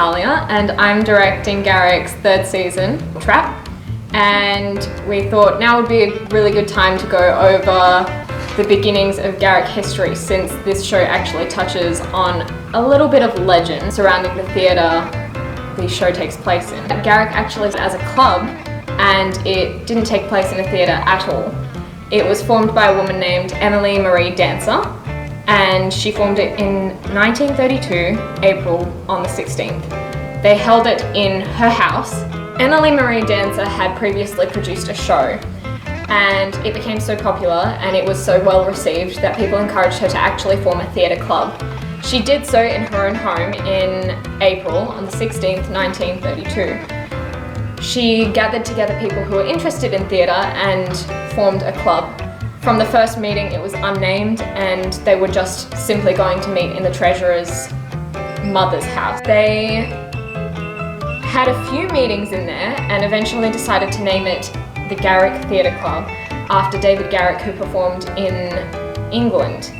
Natalia, and I'm directing Garrick's third season, Trap. And we thought now would be a really good time to go over the beginnings of Garrick history, since this show actually touches on a little bit of legend surrounding the theatre the show takes place in. Garrick actually is as a club, and it didn't take place in a theatre at all. It was formed by a woman named Emily Marie Dancer, and she formed it in 1932, April on the 16th. They held it in her house. Emily Marie Dancer had previously produced a show, and it became so popular and it was so well received that people encouraged her to actually form a theatre club. She did so in her own home in April on the 16th, 1932. She gathered together people who were interested in theatre and formed a club. From the first meeting, it was unnamed, and they were just simply going to meet in the treasurer's mother's house. They had a few meetings in there and eventually decided to name it the Garrick Theatre Club after David Garrick, who performed in England.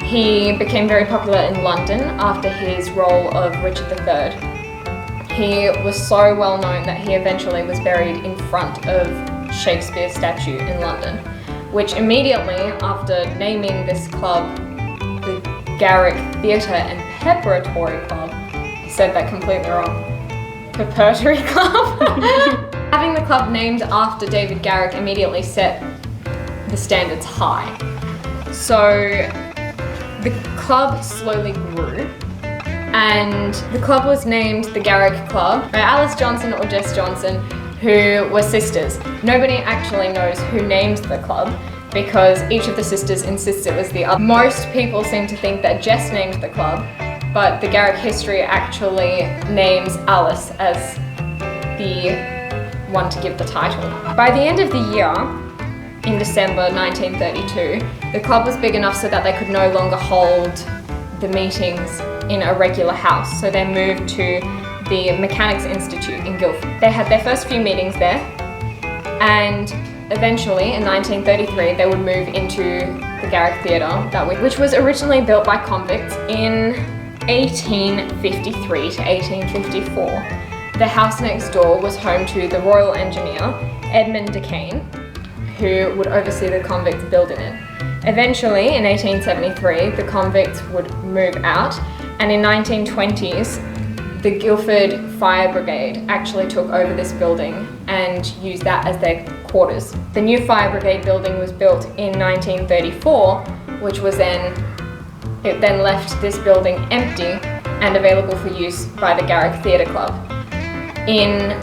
He became very popular in London after his role of Richard III. He was so well known that he eventually was buried in front of Shakespeare's statue in London, which immediately after naming this club the Garrick Theatre and Preparatory Club, I said that completely wrong, Preparatory Club. Having the club named after David Garrick immediately set the standards high. So the club slowly grew, and the club was named the Garrick Club by Alice Johnson or Jess Johnson, who were sisters. Nobody actually knows who named the club because each of the sisters insists it was the other. Most people seem to think that Jess named the club, but the Garrick history actually names Alice as the one to give the title. By the end of the year, in December 1932, the club was big enough so that they could no longer hold the meetings in a regular house, so they moved to the Mechanics Institute in Guildford. They had their first few meetings there, and eventually in 1933 they would move into the Garrick Theatre that week, which was originally built by convicts in 1853 to 1854. The house next door was home to the Royal Engineer, Edmund Kinnane, who would oversee the convicts building it. Eventually, in 1873, the convicts would move out, and in 1920s, the Guildford Fire Brigade actually took over this building and used that as their quarters. The new Fire Brigade building was built in 1934, which was it then left this building empty and available for use by the Garrick Theatre Club. In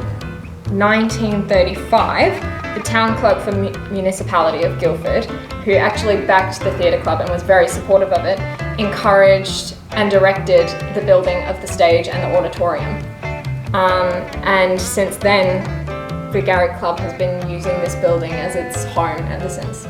1935, the town clerk for the municipality of Guildford, who actually backed the theatre club and was very supportive of it, encouraged and directed the building of the stage and the auditorium. And since then, the Garrick Club has been using this building as its home ever since.